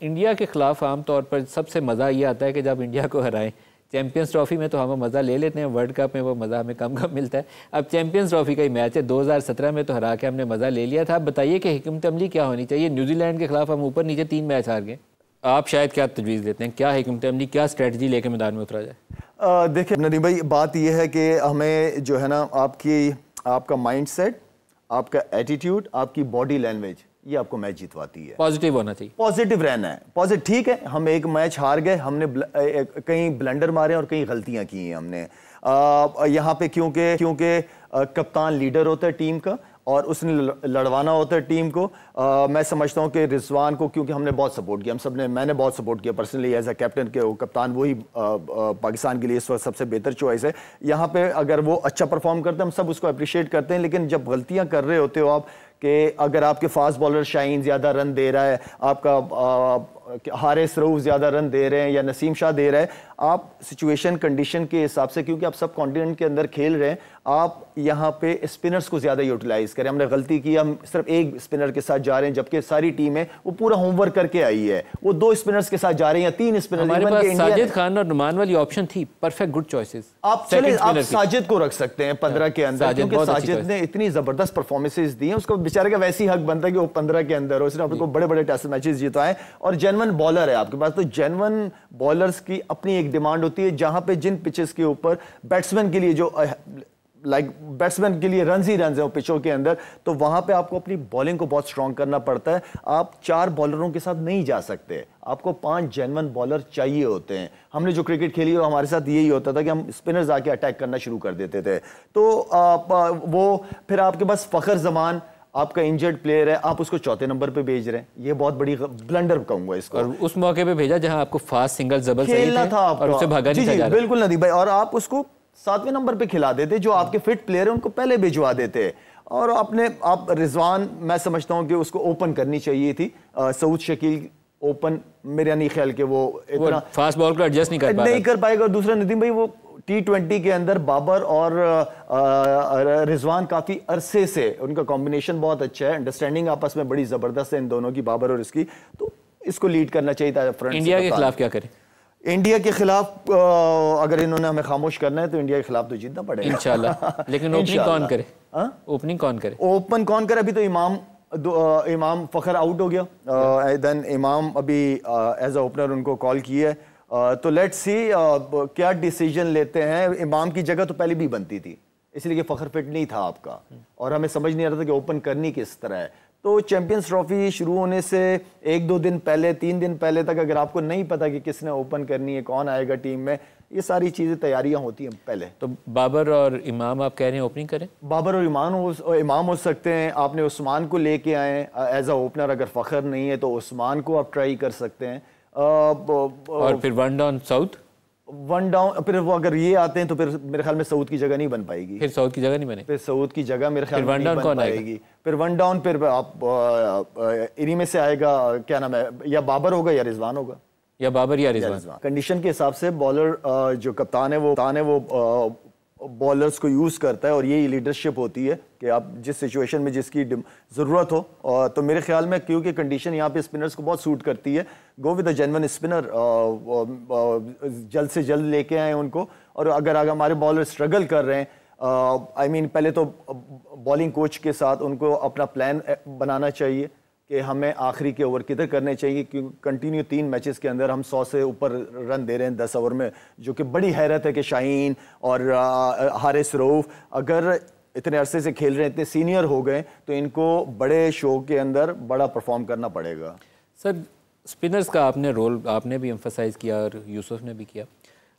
India के खिलाफ आमतौर पर सबसे मज़ा ये आता है कि जब इंडिया को हराएं। चैंपियंस ट्रॉफी में तो हम मज़ा ले लेते हैं, वर्ल्ड कप में वो मज़ा हमें कम कम मिलता है। अब चैंपियंस ट्रॉफी का ही मैच है, 2017 में तो हरा के हमने मज़ा ले लिया था। आप बताइए कि हिकमत अमली क्या होनी चाहिए? न्यूजीलैंड के खिलाफ हम ऊपर नीचे 3 मैच हार गए। आप शायद क्या तजवीज़ देते हैं, क्या हिकमत अमली, क्या स्ट्रेटजी लेके मैदान में उतरा जाए? देखिए नदीम भाई, बात यह है कि हमें जो है ना आपका माइंड सेट, आपका एटीट्यूड, आपकी बॉडी लैंग्वेज, ये आपको मैच जितवाती है। पॉजिटिव होना चाहिए, पॉजिटिव रहना है। पॉजिटिव ठीक है, हम एक मैच हार गए, हमने कहीं ब्लंडर मारे और कई गलतियां की हैं हमने यहाँ पे, क्योंकि कप्तान लीडर होता है टीम का और उसने लड़वाना होता है टीम को। मैं समझता हूँ कि रिजवान को, क्योंकि हमने बहुत सपोर्ट किया, मैंने बहुत सपोर्ट किया पर्सनली एज अ कैप्टन के, वो कप्तान वही पाकिस्तान के लिए इस वक्त सबसे बेहतर चॉइस है। यहाँ पे अगर वो अच्छा परफॉर्म करते हैं हम सब उसको अप्रिशिएट करते हैं, लेकिन जब गलतियाँ कर रहे होते हो आप, कि अगर आपके फास्ट बॉलर शाहीन ज़्यादा रन दे रहा है, आपका हारिस रऊफ ज़्यादा रन दे रहे हैं या नसीम शाह दे रहा है, आप सिचुएशन कंडीशन के हिसाब से, क्योंकि आप सब कॉन्टिनेंट के अंदर खेल रहे हैं, आप यहाँ पे स्पिनर्स को ज़्यादा यूटिलाइज करें। हमने गलती की, हम सिर्फ एक स्पिनर के साथ जा रहे हैं, जबकि सारी टीम है वो पूरा होमवर्क करके आई है, वो 2 स्पिनर्स के साथ जा रहे हैं या 3 स्पिनर। हमारे पास साजिद खान और नुमान वाली ऑप्शन थी, परफेक्ट, गुड चॉइसेस। आप साजिद को रख सकते हैं 15 के अंदर, क्योंकि साजिद ने इतनी जबरदस्त परफॉर्मेंसेज दी हैं, उसको बेचारे का वैसी हक बनता है कि वो 15 के अंदर हो। उसने आपको बड़े बड़े टेस्ट मैचेस जितवाए और जेन्युइन बॉलर है आपके पास। तो जेन्युइन बॉलर्स की अपनी एक डिमांड होती है, जहां पे जिन पिचेस के ऊपर बैट्समैन के लिए जो बैट्समैन के लिए रन ही रन है वो पिचों के अंदर, तो वहां पे आपको अपनी बॉलिंग को बहुत स्ट्रांग करना पड़ता है। आप 4 बॉलरों के साथ नहीं जा सकते, आपको 5 जेन्युइन बॉलर चाहिए होते हैं। हमने जो क्रिकेट खेली है हमारे साथ यही होता था कि हम स्पिनर्स आके अटैक करना शुरू कर देते थे। तो वो फिर आपके पास फखर जमान आपका इंजर्ड प्लेयर है, आप उसको 4थे नंबर पे भेज रहे हैं, ये बहुत बड़ी ब्लंडर कहूंगा इसको। और उस मौके पे भेजा जहां आपको फास्ट सिंगल जबल खेलना था और उससे भागा नहीं था। बिल्कुल नदीम भाई, और आप उसको 7वें नंबर पे खिला देते, जो आपके फिट प्लेयर है उनको पहले भिजवा देते। और आप रिजवान, मैं समझता हूं कि उसको ओपन करनी चाहिए थी। सऊद शकील ओपन, मेरा नहीं ख्याल कि वो इतना फास्ट बॉल को एडजस्ट नहीं कर पाएगा। और दूसरा नदीम भाई, वो T20 के अंदर बाबर और रिजवान काफी अरसे से उनका कॉम्बिनेशन बहुत अच्छा है, अंडरस्टैंडिंग आपस में बड़ी जबरदस्त है इन दोनों की, बाबर और इसकी। तो इसको लीड करना चाहिए था फ्रंट। इंडिया के खिलाफ क्या करें? इंडिया के खिलाफ अगर इन्होंने हमें खामोश करना है तो इंडिया के खिलाफ तो जीतना पड़ेगा इंशाल्लाह। लेकिन ओपनिंग कौन करे? ओपनिंग कौन करे? ओपन कौन करे? अभी तो इमाम फखर आउट हो गया, देन इमाम अभी एज अ ओपनर उनको कॉल किया है। तो लेट्स सी क्या डिसीजन लेते हैं। इमाम की जगह तो पहले भी बनती थी, इसलिए कि फखर फिट नहीं था आपका, और हमें समझ नहीं आ रहा था कि ओपन करनी किस तरह है। तो चैंपियंस ट्रॉफी शुरू होने से 1-2 दिन पहले, 3 दिन पहले तक अगर आपको नहीं पता कि किसने ओपन करनी है, कौन आएगा टीम में, ये सारी चीज़ें तैयारियां होती हैं पहले। तो बाबर और इमाम आप कह रहे हैं ओपनिंग करें? बाबर और इमाम हो सकते हैं। आपने उस्मान को लेके आए एज अ ओपनर, अगर फखर नहीं है तो उस्मान को आप ट्राई कर सकते हैं। और फिर 1 डाउन साउथ, 1 डाउन, फिर वो अगर ये आते हैं तो फिर मेरे ख्याल में सऊद की जगह नहीं बन पाएगी। फिर सऊद की जगह नहीं बने, फिर सऊद की जगह मेरे ख्याल में 1 डाउन कौन आएगी? फिर 1 डाउन फिर आप इन्हीं में से आएगा, क्या नाम है, या बाबर होगा या रिजवान होगा, या बाबर या रिजवान। कंडीशन के हिसाब से बॉलर जो कप्तान है वो बॉलर्स को यूज करता है, और यही लीडरशिप होती है कि आप जिस सिचुएशन में जिसकी जरूरत हो। तो मेरे ख्याल में क्योंकि कंडीशन यहाँ पे स्पिनर्स को बहुत सूट करती है, go with a genuine spinner, जल्द से जल्द लेके आए उनको। और अगर हमारे बॉलर स्ट्रगल कर रहे हैं, पहले तो बॉलिंग कोच के साथ उनको अपना प्लान बनाना चाहिए कि हमें आखिरी के ओवर किधर करने चाहिए, क्योंकि कंटिन्यू 3 मैचेस के अंदर हम 100 से ऊपर रन दे रहे हैं 10 ओवर में, जो कि बड़ी हैरत है कि शाहीन और हारिस रऊफ अगर इतने अरसे से खेल रहे हैं, इतने सीनियर हो गए, तो इनको बड़े शो के अंदर बड़ा परफॉर्म करना पड़ेगा। सर, स्पिनर्स का आपने रोल आपने भी एम्फसाइज़ किया और यूसुफ ने भी किया।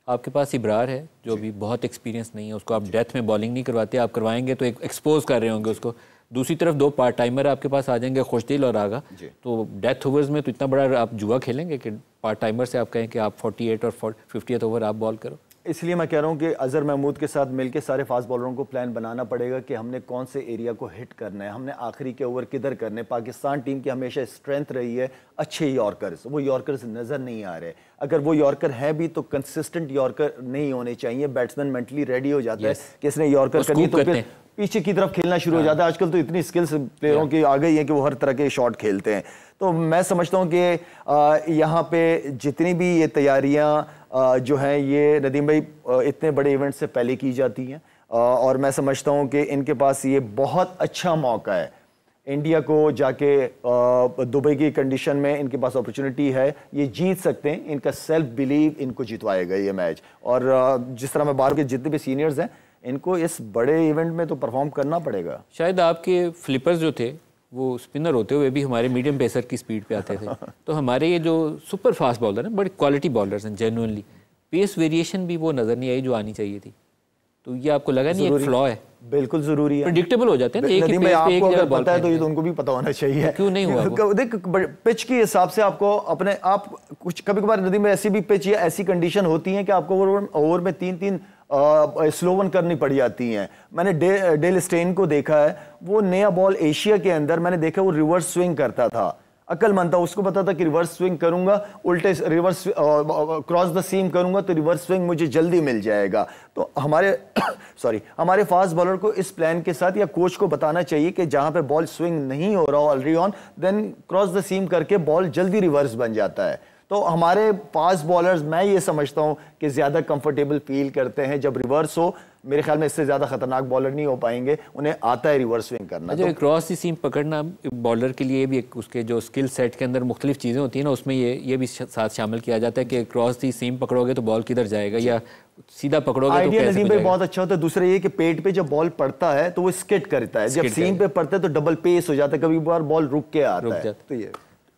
आपके पास इब्रार है जो भी बहुत एक्सपीरियंस नहीं है, उसको आप डेथ में बॉलिंग नहीं करवाते, आप करवाएंगे तो एक्सपोज कर रहे होंगे उसको। दूसरी तरफ 2 पार्ट टाइमर आपके पास आ जाएंगे, खुशदिल और आगा। तो डेथ ओवर्स में तो इतना बड़ा आप जुआ खेलेंगे कि पार्ट टाइमर से आप कहें कि आप 48 और 50th ओवर आप बॉल करो। इसलिए मैं कह रहा हूँ कि अजहर महमूद के साथ मिलकर सारे फास्ट बॉलरों को प्लान बनाना पड़ेगा कि हमने कौन से एरिया को हिट करना है, हमने आखिरी के ओवर किधर करने। पाकिस्तान टीम की हमेशा स्ट्रेंथ रही है अच्छे यॉर्कर्स, वो यॉर्कर्स नज़र नहीं आ रहे। अगर वो यॉर्कर है भी तो कंसिस्टेंट यॉर्कर नहीं होने चाहिए। बैट्समैन मेंटली रेडी हो जाता है कि इसने यॉर्कर करनी, तो फिर पीछे की तरफ खेलना शुरू हो जाता है। आजकल तो इतनी स्किल्स प्लेयरों की आ गई है कि वो हर तरह के शॉट खेलते हैं। तो मैं समझता हूँ कि यहाँ पे जितनी भी ये तैयारियाँ जो हैं ये नदीम भाई इतने बड़े इवेंट से पहले की जाती हैं, और मैं समझता हूँ कि इनके पास ये बहुत अच्छा मौका है। इंडिया को जाके दुबई की कंडीशन में इनके पास अपॉर्चुनिटी है, ये जीत सकते हैं। इनका सेल्फ बिलीव इनको जितवाएगा ये मैच। और जिस तरह मैं बाहर के जितने भी सीनियर्स हैं, इनको इस बड़े इवेंट में तो परफॉर्म करना पड़ेगा। शायद आपके फ्लिपर्स जो थे वो स्पिनर होते हुए भी हमारे मीडियम पेसर की स्पीड पे आते थे। तो हमारे ये जो सुपर फास्ट बॉलर हैं, बड़ी क्वालिटी बॉलर्स हैं जेन्युइनली, पेस वेरिएशन भी वो नज़र नहीं आई जो आनी चाहिए थी। तो ये आपको लगा नहीं एक फ्लॉ है? बिल्कुल जरूरी है, प्रेडिक्टेबल हो जाते हैं ना, एक ही पेस पे एक अगर बॉल पता है तो ये तो उनको भी पता होना चाहिए। क्यों नहीं हुआ? देख पिच के हिसाब से आपको अपने आप कुछ कभी कभार नदी में ऐसी भी पिच या ऐसी कंडीशन होती है कि आपको ओवर में 3-3 स्लो वन करनी पड़ जाती हैं। मैंने डेल स्टेन को देखा है, वो नया बॉल एशिया के अंदर मैंने देखा वो रिवर्स स्विंग करता था। अक्लमंद था, उसको पता था कि रिवर्स स्विंग करूंगा, उल्टे रिवर्स क्रॉस द सीम करूंगा तो रिवर्स स्विंग मुझे जल्दी मिल जाएगा। तो हमारे हमारे फास्ट बॉलर को इस प्लान के साथ या कोच को बताना चाहिए कि जहां पे बॉल स्विंग नहीं हो रहा हो already on, then cross the seam करके बॉल जल्दी रिवर्स बन जाता है। तो हमारे फास्ट बॉलर्स मैं ये समझता हूं कि ज्यादा कंफर्टेबल फील करते हैं जब रिवर्स हो। मेरे ख्याल में इससे ज्यादा खतरनाक बॉलर नहीं हो पाएंगे, उन्हें आता है रिवर्स स्विंग करना। अच्छा, क्रॉस दी सीम पकड़ना बॉलर के लिए भी एक उसके जो स्किल सेट के अंदर मुख्तलिफ चीज़ें होती हैं ना, उसमें ये भी साथ शामिल किया जाता है कि क्रॉस दी सीम पकड़ोगे तो बॉल किधर जाएगा या सीधा पकड़ोगे तो कैसे आइडिया बहुत अच्छा होता है। दूसरा ये कि पेट पे जब बॉल पड़ता है तो वो स्किट करता है, जब सीम पे पड़ता है तो डबल पेस हो जाता है, कभी बार बॉल रुक के आता है। तो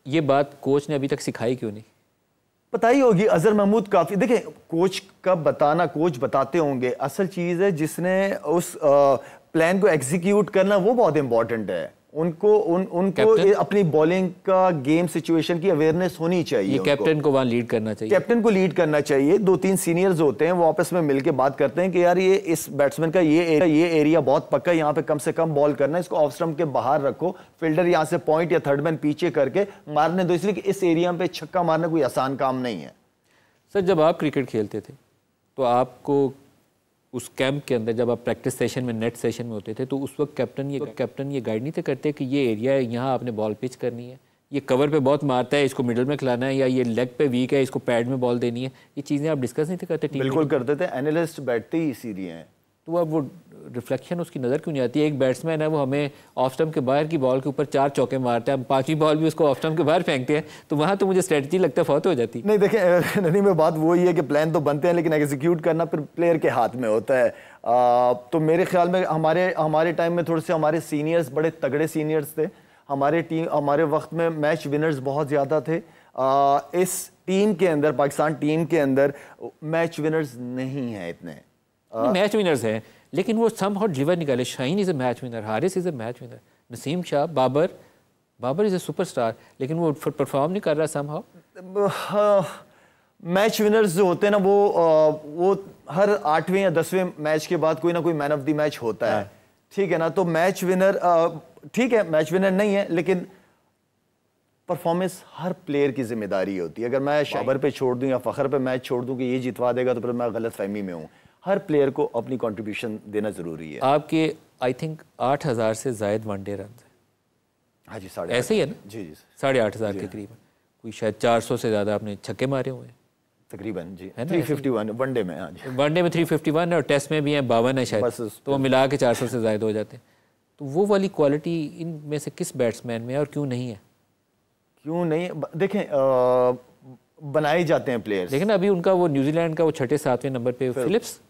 ये बात कोच ने अभी तक सिखाई क्यों नहीं? पता ही होगी, अजहर महमूद काफी, देखिए कोच का बताना, कोच बताते होंगे, असल चीज है जिसने उस प्लान को एग्जीक्यूट करना वो बहुत इंपॉर्टेंट है। उनको अपनी बॉलिंग का गेम सिचुएशन की अवेयरनेस होनी चाहिए। कैप्टन को वहां लीड करना चाहिए, कैप्टन को लीड करना चाहिए। 2-3 सीनियर्स होते हैं वो आपस में मिलकर बात करते हैं कि यार ये इस बैट्समैन का ये एरिया बहुत पक्का है, यहाँ पे कम से कम बॉल करना है, इसको ऑफ स्टंप के बाहर रखो, फील्डर यहाँ से पॉइंट या थर्ड मैन पीछे करके मारने दो, इसलिए कि इस एरिया पे छक्का मारना कोई आसान काम नहीं है। सर, जब आप क्रिकेट खेलते थे तो आपको उस कैंप के अंदर जब आप प्रैक्टिस सेशन में, नेट सेशन में होते थे, तो उस वक्त कैप्टन ये गाइड नहीं थे करते कि ये एरिया है, यहाँ आपने बॉल पिच करनी है, ये कवर पे बहुत मारता है, इसको मिडल में खिलाना है, या ये लेग पे वीक है, इसको पैड में बॉल देनी है, ये चीज़ें आप डिस्कस नहीं थे करते? बिल्कुल करते थे, एनालिस्ट बैठते ही इसीलिए हैं। तो अब वो रिफ्लेक्शन उसकी नज़र क्यों नहीं आती है? एक बैट्समैन है, वो हमें ऑफ स्टंप के बाहर की बॉल के ऊपर 4 चौके मारता है, हम 5वीं बॉल भी उसको ऑफ स्टंप के बाहर फेंकते हैं, तो वहाँ तो मुझे स्ट्रेटजी लगता है फौत हो जाती। नहीं देखें नदी में बात वही है कि प्लान तो बनते हैं लेकिन एग्जीक्यूट करना फिर प्लेयर के हाथ में होता है। तो मेरे ख्याल में हमारे टाइम में थोड़े से हमारे सीनियर्स बड़े तगड़े सीनियर्स थे। हमारे वक्त में मैच विनर्स बहुत ज़्यादा थे। इस टीम के अंदर, पाकिस्तान टीम के अंदर मैच विनर्स नहीं है इतने। मैच विनर्स हैं लेकिन वो समहाउ डिलीवर निकाले। Shaheen is a match winner, Haris is a match winner, Naseem Shah, Babar is a superstar, लेकिन वो परफॉर्म नहीं कर रहा समहाउ। मैच विनर्स जो होते हैं ना वो हर 8वें या 10वें मैच के बाद कोई ना कोई मैन ऑफ द मैच होता है, ठीक है ना। तो मैच विनर ठीक है, मैच विनर नहीं है लेकिन परफॉर्मेंस हर प्लेयर की जिम्मेदारी होती है। अगर मैं शाबर पे छोड़ दूं या फखर पे मैच छोड़ दूं कि ये जितवा देगा तो फिर मैं गलत फहमी में हूँ। हर प्लेयर को अपनी कंट्रीब्यूशन देना जरूरी है। आपके आई थिंक 8000 से जायद वनडे रन है। हाँ जी, ऐसे ही है ना? जी 8,500 के करीब, कोई शायद 400 से ज़्यादा आपने छक्के मारे हुए हैं तकरीबन जी। 351 वनडे में। हाँ जी, वनडे में 351 और टेस्ट में भी हैं 52 है शायद, तो वो मिला के 400 से ज़्यादा हो जाते हैं। तो वो वाली क्वालिटी इनमें से किस बैट्समैन में है और क्यों नहीं है? क्यों नहीं? देखें बनाए जाते हैं प्लेयर्स, लेकिन अभी उनका वो न्यूजीलैंड का वो 6-7वें नंबर पे फिलिप्स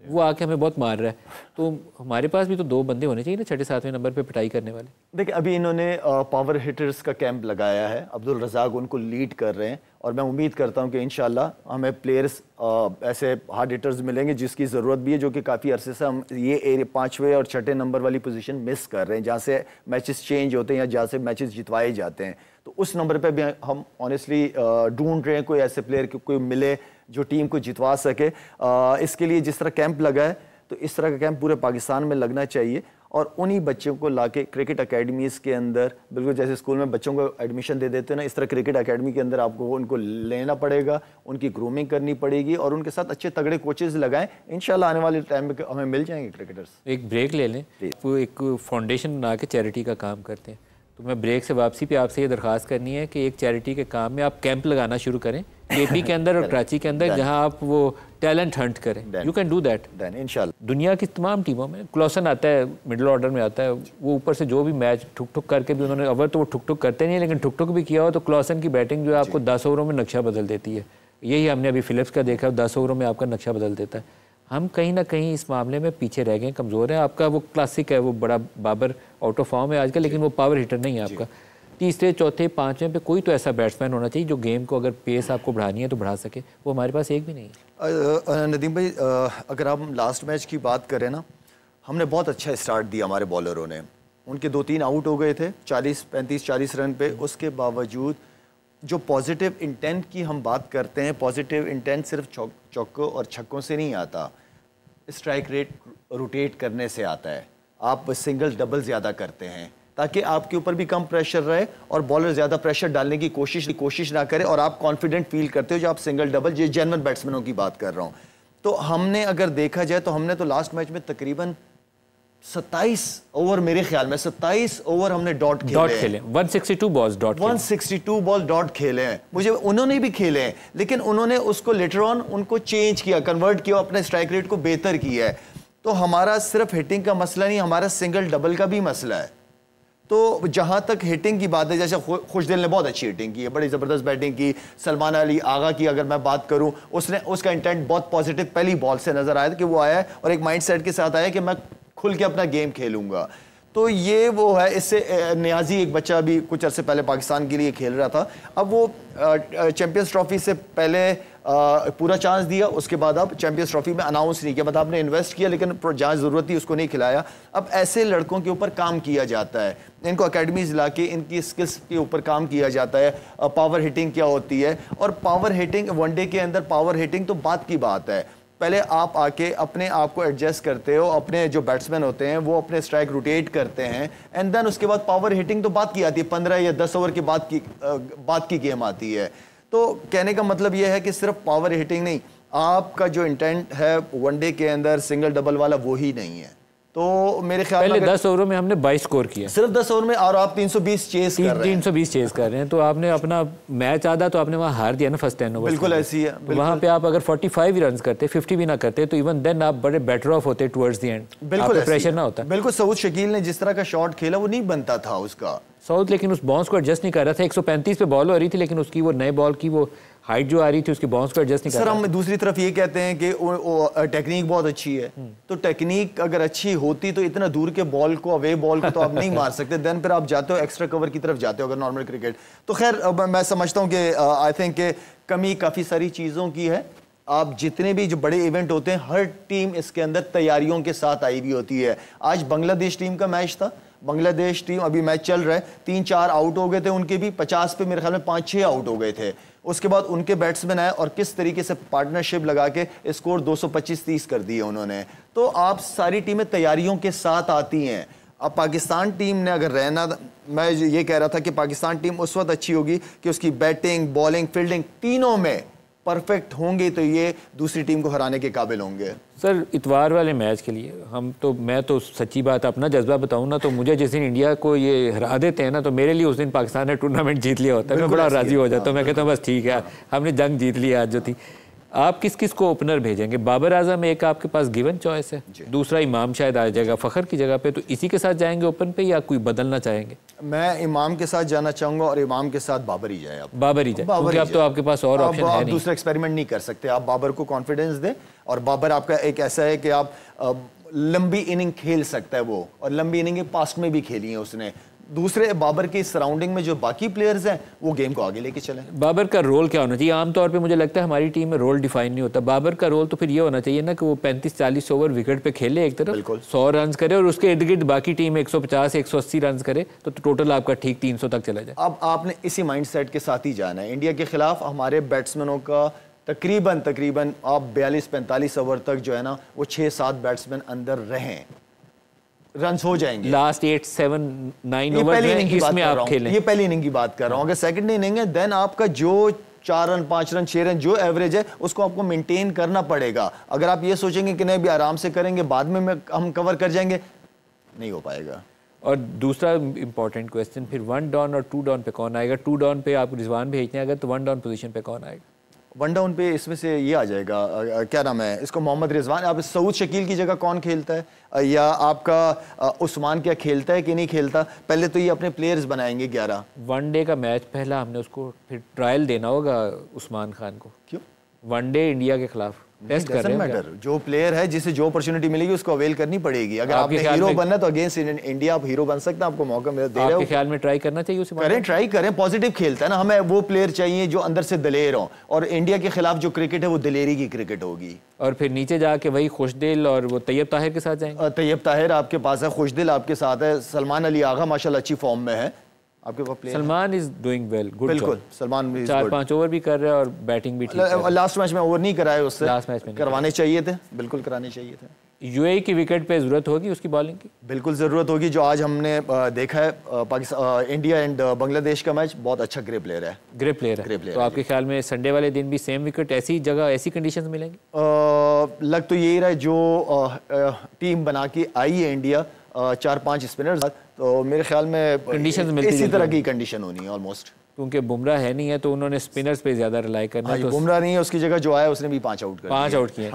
वो आके हमें बहुत मार रहा है, तो हमारे पास भी तो 2 बंदे होने चाहिए ना 6-7वें नंबर पे पिटाई करने वाले। देखिए अभी इन्होंने पावर हिटर्स का कैंप लगाया है, अब्दुल रज़ाक उनको लीड कर रहे हैं और मैं उम्मीद करता हूं कि इंशाल्लाह हमें प्लेयर्स ऐसे हार्ड हिटर्स मिलेंगे जिसकी ज़रूरत भी है, जो कि काफ़ी अरसे से हम ये 5वें और 6ठे नंबर वाली पोजीशन मिस कर रहे हैं, जहाँ से मैचेस चेंज होते हैं या जहाँ से मैचेस जितवाए जाते हैं। तो उस नंबर पे भी हम ऑनेस्टली ढूंढ रहे हैं कोई ऐसे प्लेयर कोई मिले जो टीम को जितवा सके। इसके लिए जिस तरह कैंप लगा है तो इस तरह का कैंप पूरे पाकिस्तान में लगना चाहिए और उन्हीं बच्चों को लाके क्रिकेट अकेडमीज के अंदर, बिल्कुल जैसे स्कूल में बच्चों को एडमिशन दे देते हैं ना, इस तरह क्रिकेट अकेडमी के अंदर आपको उनको लेना पड़ेगा, उनकी ग्रूमिंग करनी पड़ेगी और उनके साथ अच्छे तगड़े कोचेज लगाएं। इंशाल्लाह आने वाले टाइम में हमें मिल जाएंगे क्रिकेटर्स। एक ब्रेक ले लें, वो एक फाउंडेशन बना के चैरिटी का काम करते हैं। तो मैं ब्रेक से वापसी पे आपसे ये दरख्वास्त करनी है कि एक चैरिटी के काम में आप कैंप लगाना शुरू करें केपी के अंदर और कराची के अंदर, जहां आप वो टैलेंट हंट करें। यू कैन डू दैट इंशाल्लाह। दुनिया की तमाम टीमों में क्लॉसन आता है, मिडिल ऑर्डर में आता है, वो ऊपर से जो भी मैच ठुक ठुक करके भी उन्होंने, अवर तो वो ठुक ठुक करते नहीं है, लेकिन ठुक ठुक भी किया हो तो क्लॉसन की बैटिंग जो है आपको 10 ओवरों में नक्शा बदल देती है। यही हमने अभी फिलिप्स का देखा, 10 ओवरों में आपका नक्शा बदल देता है। हम कहीं ना कहीं इस मामले में पीछे रह गए, कमज़ोर है। आपका वो क्लासिक है, वो बड़ा बाबर आउट ऑफ फॉर्म है आजकल, लेकिन वो पावर हिटर नहीं है आपका। तीसरे चौथे पांचवें पे कोई तो ऐसा बैट्समैन होना चाहिए जो गेम को, अगर पेस आपको बढ़ानी है तो बढ़ा सके। वो हमारे पास एक भी नहीं है। नदीम भाई, अगर हम लास्ट मैच की बात करें ना, हमने बहुत अच्छा स्टार्ट दिया हमारे बॉलरों ने। उनके 2-3 आउट हो गए थे 35-40 रन पे। उसके बावजूद जो पॉजिटिव इंटेंट की हम बात करते हैं, पॉजिटिव इंटेंट सिर्फ चौकों और छक्कों से नहीं आता, स्ट्राइक रेट रोटेट करने से आता है। आप सिंगल डबल ज़्यादा करते हैं ताकि आपके ऊपर भी कम प्रेशर रहे और बॉलर ज़्यादा प्रेशर डालने की कोशिश ना करे और आप कॉन्फिडेंट फील करते हो जो आप सिंगल डबल, ये जेन्युइन बैट्समैनों की बात कर रहा हूँ। तो हमने अगर देखा जाए तो हमने तो लास्ट मैच में तकरीबन 27 ओवर, मेरे ख्याल में 27 ओवर हमने डॉट खेले 162 बॉल्स डॉट 162 बॉल डॉट खेले हैं। मुझे उन्होंने भी खेले हैं, लेकिन उन्होंने उसको लेटर ऑन उनको चेंज किया, कन्वर्ट किया, अपने स्ट्राइक रेट को बेहतर किया है। तो हमारा सिर्फ हिटिंग का मसला नहीं, हमारा सिंगल डबल का भी मसला है। तो जहां तक हिटिंग की बात है, जैसे खुशदिल ने बहुत अच्छी हिटिंग की है, बड़ी ज़बरदस्त बैटिंग की। सलमान अली आगा की अगर मैं बात करूं, उसका इंटेंट बहुत पॉजिटिव पहली बॉल से नजर आया था कि वो आया है और एक माइंड सेट के साथ आया कि मैं खुल के अपना गेम खेलूंगा। तो ये वो है। इससे नियाजी एक बच्चा भी कुछ अर्से पहले पाकिस्तान के लिए खेल रहा था, अब वो चैंपियंस ट्रॉफी से पहले पूरा चांस दिया, उसके बाद अब चैंपियंस ट्रॉफी में अनाउंस नहीं किया। मतलब आपने इन्वेस्ट किया लेकिन जहाँ ज़रूरत थी उसको नहीं खिलाया। अब ऐसे लड़कों के ऊपर काम किया जाता है, इनको अकेडमीज ला के इनकी स्किल्स के ऊपर काम किया जाता है। पावर हिटिंग क्या होती है, और पावर हिटिंग वनडे के अंदर पावर हिटिंग तो बात की बात है। पहले आप आके अपने आप को एडजस्ट करते हो, अपने जो बैट्समैन होते हैं वो अपने स्ट्राइक रोटेट करते हैं, एंड देन उसके बाद पावर हिटिंग तो बात की आती है, 15 या 10 ओवर के बाद की गेम आती है। तो कहने का मतलब ये है कि सिर्फ पावर हिटिंग नहीं, आपका जो इंटेंट है वनडे के अंदर सिंगल डबल वाला वो ही नहीं है। तो मेरे ख्याल में 10 ओवरों में हमने 22 स्कोर किया, सिर्फ 10 ओवर में, और आप 320 चेस कर रहे हैं। 320 चेस कर रहे हैं, तो आपने अपना मैच आधा तो आपने वहाँ हार दिया ना फर्स्ट 10 ओवर। बिल्कुल ऐसी है। तो वहाँ पे आप अगर 45 रन करते, 50 भी ना करते, तो इवन देन आप बड़े बेटर ऑफ होते टुवर्ड्स द एंड। बिल्कुल प्रेशर ना होता। बिल्कुल सऊद शकील ने जिस तरह का शॉट खेला वो नहीं बनता था उसका। साउथ लेकिन उस बाउंस को एडजस्ट नहीं कर रहा था। 135 पे बॉल हो रही थी, लेकिन उसकी वो नए बॉल की वो हाइट जो आ रही थी उसकी बाउंस को एडजस्ट नहीं कर रहा। सर हम दूसरी तरफ ये कहते हैं कि टेक्निक बहुत अच्छी है, तो टेक्निक अगर अच्छी होती तो इतना दूर के बॉल को, अवे बॉल को तो आप नहीं मार सकते। देन फिर आप जाते हो एक्स्ट्रा कवर की तरफ जाते हो अगर नॉर्मल क्रिकेट। तो खैर मैं समझता हूँ कि आई थिंक के कमी काफ़ी सारी चीज़ों की है। आप जितने भी जो बड़े इवेंट होते हैं, हर टीम इसके अंदर तैयारियों के साथ आई भी होती है। आज बांग्लादेश टीम का मैच था, बांग्लादेश टीम अभी मैच चल रहा है, 3-4 आउट हो गए थे उनके भी, 50 पे मेरे ख्याल में 5-6 आउट हो गए थे। उसके बाद उनके बैट्समैन आए और किस तरीके से पार्टनरशिप लगा के स्कोर 225-30 कर दिए उन्होंने। तो आप सारी टीमें तैयारियों के साथ आती हैं। अब पाकिस्तान टीम ने अगर रहना, मैं ये कह रहा था कि पाकिस्तान टीम उस वक्त अच्छी होगी कि उसकी बैटिंग, बॉलिंग, फील्डिंग तीनों में परफेक्ट होंगे तो ये दूसरी टीम को हराने के काबिल होंगे। सर इतवार वाले मैच के लिए मैं तो सच्ची बात अपना जज्बा बताऊं ना, तो मुझे जिस दिन इंडिया को ये हरा देते हैं ना, तो मेरे लिए उस दिन पाकिस्तान ने टूर्नामेंट जीत लिया होता है। मैं बड़ा राजी हो जाता हूँ, मैं कहता हूँ बस ठीक है, हमने जंग जीत ली आज जो थी। आप किस किस को ओपनर भेजेंगे? बाबर आजम एक आपके पास गिवन चॉइस है, दूसरा इमाम शायद आ जाएगा फ़खर की जगह पे, तो इसी के साथ जाएंगे ओपन पे या कोई बदलना चाहेंगे? मैं इमाम के साथ जाना चाहूंगा और इमाम के साथ बाबर ही जाए। बाबर ही जाए, क्योंकि अब तो आपके पास और ऑप्शन है नहीं, दूसरा एक्सपेरिमेंट नहीं कर सकते। आप बाबर को कॉन्फिडेंस दें, और बाबर आपका एक ऐसा है कि आप लंबी इनिंग खेल सकता है वो, और लंबी इनिंग पास्ट में भी खेली है उसने। दूसरे बाबर के सराउंडिंग में जो बाकी प्लेयर्स हैं वो गेम को आगे लेके चलें। बाबर का रोल क्या होना चाहिए? आमतौर पे मुझे लगता है हमारी टीम में रोल डिफाइन नहीं होता। बाबर का रोल तो फिर ये होना चाहिए ना कि वो 35-40 ओवर विकेट पे खेले एक तरफ, 100 रन करे, और उसके इर्द गिर्द बाकी टीम 150-180 रन करे, तो टोटल आपका ठीक 300 तक चला जाए। अब आपने इसी माइंडसेट के साथ ही जाना है। इंडिया के खिलाफ हमारे बैट्समैनों का तकरीबन आप 42-45 ओवर तक जो है ना वो 6-7 बैट्समैन अंदर रहें। रन्स हो जाएंगे लास्ट 8, 7, 9 ये ओवर पहली इनिंग की बात इसमें कर आप रहा हूं, खेलें। ये पहली इनिंग की बात कर रहा हूं। अगर सेकंड इनिंग है देन आपका जो 4 रन 5 रन 6 रन जो एवरेज है उसको आपको मेंटेन करना पड़ेगा। अगर आप ये सोचेंगे कि नहीं भी आराम से करेंगे बाद में हम कवर कर जाएंगे, नहीं हो पाएगा। और दूसरा इंपॉर्टेंट क्वेश्चन, फिर 1 डाउन और 2 डाउन पे कौन आएगा? 2 डाउन पे आप रिजवान भेजते हैं अगर, तो 1 डाउन पोजीशन पे कौन आएगा? 1 डाउन पे इसमें से ये आ जाएगा, क्या नाम है इसको, मोहम्मद रिजवान। आप सऊद शकील की जगह कौन खेलता है, या आपका उस्मान क्या खेलता है कि नहीं खेलता? पहले तो ये अपने प्लेयर्स बनाएंगे 11। वनडे का मैच पहला हमने उसको फिर ट्रायल देना होगा उस्मान खान को। क्यों? वनडे इंडिया के खिलाफ टेस्ट कर रहे हैं। मैटर जो प्लेयर है जिसे जो अपॉर्चुनिटी मिलेगी उसको अवेल करनी पड़ेगी। अगर आपके आपने हीरो बनना है तो अगेंस्ट इंडिया आप हीरो बन सकते हैं, आपको मौका दे रहे हो। आपके ख्याल में ट्राई करना चाहिए उसे? करें, ट्राई करें, पॉजिटिव खेलता है ना। हमें वो प्लेयर चाहिए जो अंदर से दलेर हो, और इंडिया के खिलाफ जो क्रिकेट है वो दलेरी की क्रिकेट होगी। और फिर नीचे जाके वही खुशदिल और वो तैयब ताहिर के साथ जाएंगे। तैयब ताहिर आपके पास है, खुशदिल आपके साथ है, सलमान अली आगा माशाल्लाह अच्छी फॉर्म में है आपके पास player. Salman is doing well, good. बिल्कुल, सलमान 4-5 ओवर भी कर रहा है और बैटिंग भी ठीक है। लास्ट मैच में ओवर नहीं कराए उससे, लास्ट मैच में करवाने चाहिए थे, बिल्कुल कराने चाहिए थे। यूएई की विकेट पे जरूरत होगी उसकी बॉलिंग की? बिल्कुल ज़रूरत होगी। जो आज हमने देखा है पाकिस्तान इंडिया एंड बांग्लादेश का मैच, बहुत अच्छा ग्रे प्लेयर है। ग्रे प्लेयर है। तो आपके ख्याल में संडे वाले दिन भी सेम विकेट ऐसी जगह ऐसी कंडीशंस मिलेंगी? लग तो यही रहा है, जो टीम बना के आई है इंडिया 4-5 स्पिनर्स, तो मेरे ख्याल में कंडीशंस मिलती इसी तरह की कंडीशन होनी है ऑलमोस्ट। क्योंकि बुमराह है नहीं है तो उन्होंने स्पिनर्स पे ज्यादा रिलाई करना है। तो बुमराह नहीं है, उसकी जगह जो आया उसने भी 5 आउट कर 5 आउट किए।